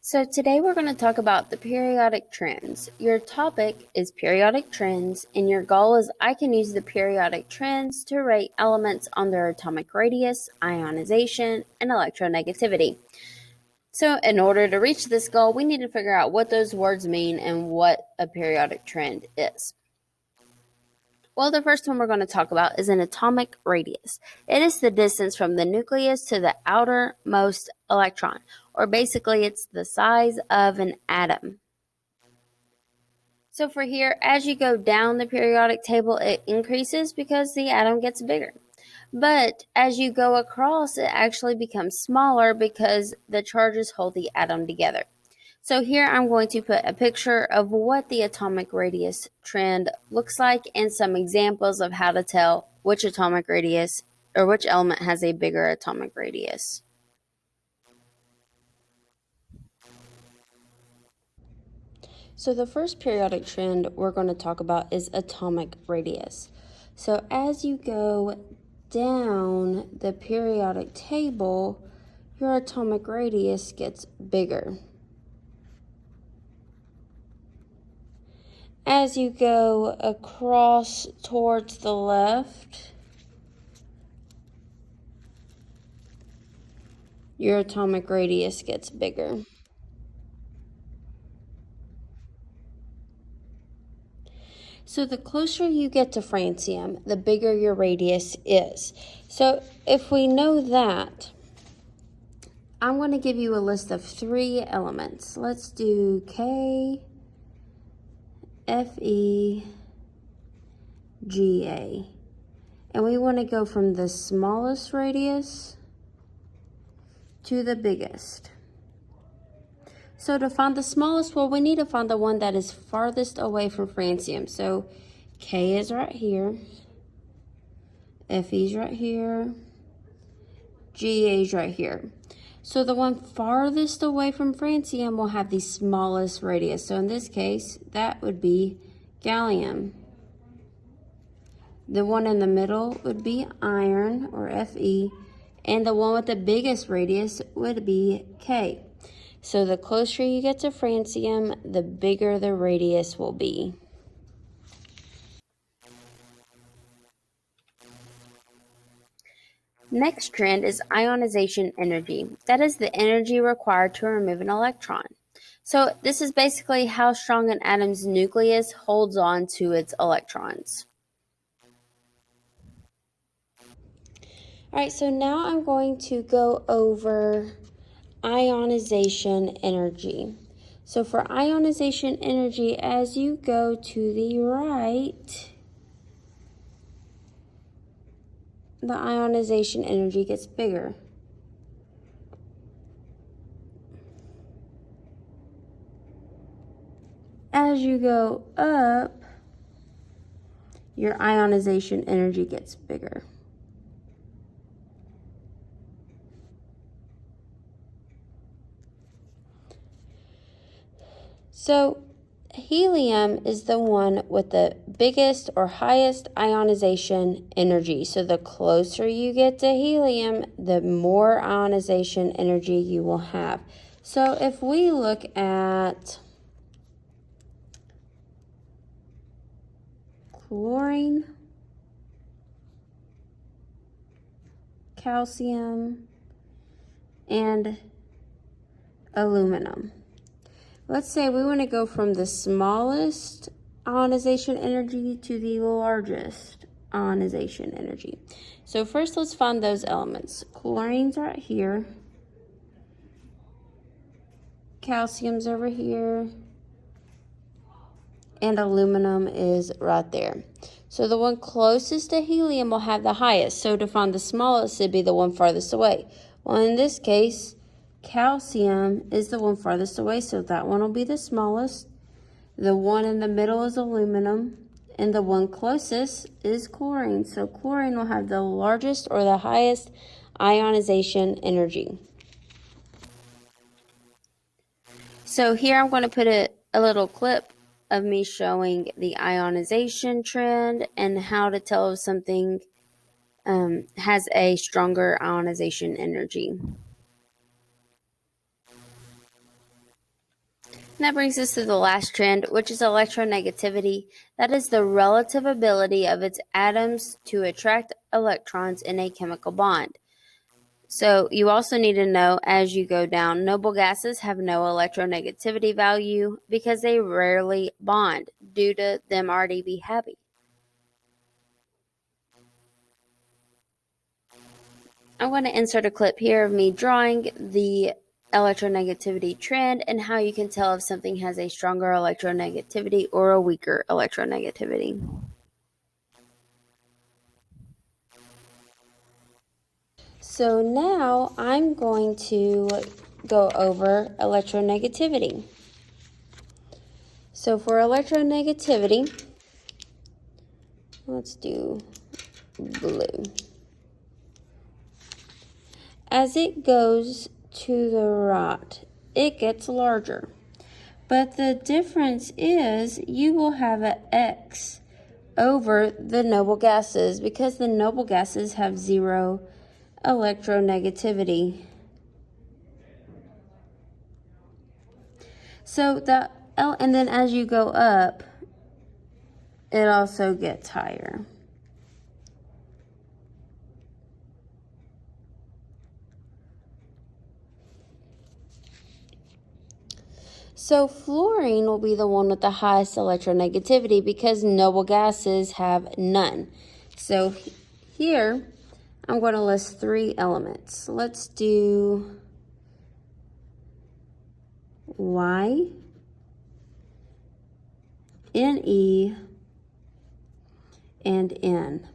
So today we're going to talk about the periodic trends. Your topic is periodic trends, and your goal is I can use the periodic trends to rate elements on their atomic radius, ionization, and electronegativity. So in order to reach this goal, we need to figure out what those words mean and what a periodic trend is. Well, the first one we're going to talk about is an atomic radius. It is the distance from the nucleus to the outermost electron, or basically it's the size of an atom. So for here, as you go down the periodic table, it increases because the atom gets bigger. But as you go across, it actually becomes smaller because the charges hold the atom together. So here I'm going to put a picture of what the atomic radius trend looks like and some examples of how to tell which atomic radius or which element has a bigger atomic radius. So the first periodic trend we're going to talk about is atomic radius. So as you go down the periodic table, your atomic radius gets bigger. As you go across towards the left, your atomic radius gets bigger. So the closer you get to francium, the bigger your radius is. So if we know that, I'm going to give you a list of 3 elements. Let's do K, Fe, Ga. And we want to go from the smallest radius to the biggest. So to find the smallest, well, we need to find the one that is farthest away from francium. So K is right here, Fe is right here, Ga is right here. So the one farthest away from francium will have the smallest radius. So in this case, that would be gallium. The one in the middle would be iron, or Fe, and the one with the biggest radius would be K. So the closer you get to francium, the bigger the radius will be. Next trend is ionization energy. That is the energy required to remove an electron. So this is basically how strong an atom's nucleus holds on to its electrons. All right, so now I'm going to go over ionization energy. So for ionization energy, as you go to the right, the ionization energy gets bigger. As you go up, your ionization energy gets bigger. So helium is the one with the biggest or highest ionization energy. So the closer you get to helium, the more ionization energy you will have. So if we look at chlorine, calcium, and aluminum. Let's say we want to go from the smallest ionization energy to the largest ionization energy. So first let's find those elements. Chlorine's right here. Calcium's over here. And aluminum is right there. So the one closest to helium will have the highest. So to find the smallest, it'd be the one farthest away. Well, in this case, calcium is the one farthest away, so that one will be the smallest. The one in the middle is aluminum, and the one closest is chlorine. So chlorine will have the largest or the highest ionization energy. So here I'm going to put a little clip of me showing the ionization trend and how to tell if something has a stronger ionization energy. That brings us to the last trend, which is electronegativity. That is the relative ability of its atoms to attract electrons in a chemical bond. So you also need to know as you go down, noble gases have no electronegativity value because they rarely bond due to them already be heavy. I'm going to insert a clip here of me drawing the electronegativity trend and how you can tell if something has a stronger electronegativity or a weaker electronegativity. So now I'm going to go over electronegativity. So for electronegativity, let's do blue. As it goes to the right, it gets larger. But the difference is you will have an X over the noble gases because the noble gases have zero electronegativity. So and then as you go up, it also gets higher. So fluorine will be the one with the highest electronegativity because noble gases have none. So here, I'm going to list 3 elements. Let's do Y, Ne, and N.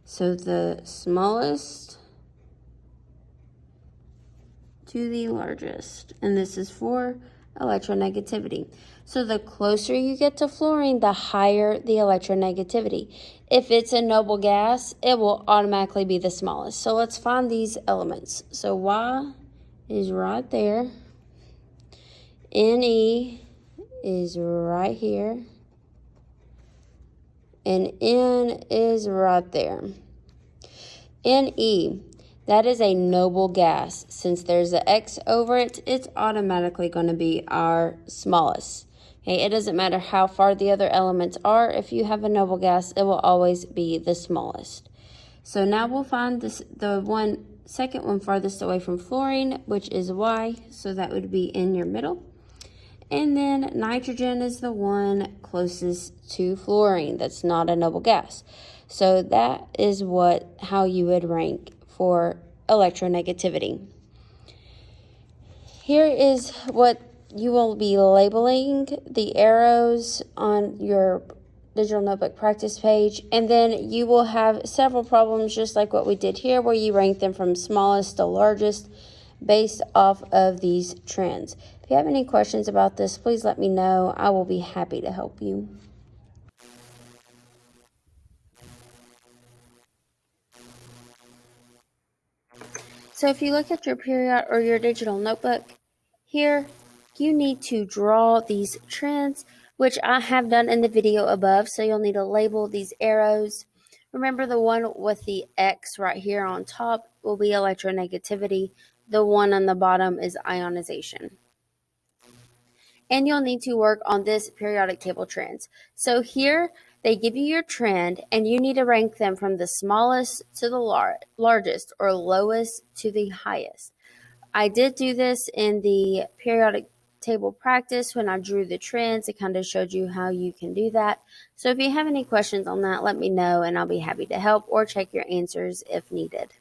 So the smallest to the largest. And this is for electronegativity. So the closer you get to fluorine, the higher the electronegativity. If it's a noble gas, it will automatically be the smallest. So let's find these elements. So Y is right there. Ne is right here. And N is right there. Ne, that is a noble gas. Since there's an X over it, it's automatically going to be our smallest. Okay, it doesn't matter how far the other elements are. If you have a noble gas, it will always be the smallest. So now we'll find the second one farthest away from fluorine, which is Y. So that would be in your middle. And then nitrogen is the one closest to fluorine. That's not a noble gas. So that is how you would rank for electronegativity. Here is what you will be labeling the arrows on your digital notebook practice page, and then you will have several problems just like what we did here where you rank them from smallest to largest based off of these trends. If you have any questions about this, please let me know. I will be happy to help you. So if you look at your period or your digital notebook, here you need to draw these trends, which I have done in the video above. So you'll need to label these arrows. Remember, the one with the X right here on top will be electronegativity. The one on the bottom is ionization. And you'll need to work on this periodic table trends. So here they give you your trend and you need to rank them from the smallest to the largest or lowest to the highest. I did do this in the periodic table practice when I drew the trends. It kind of showed you how you can do that. So if you have any questions on that, let me know and I'll be happy to help or check your answers if needed.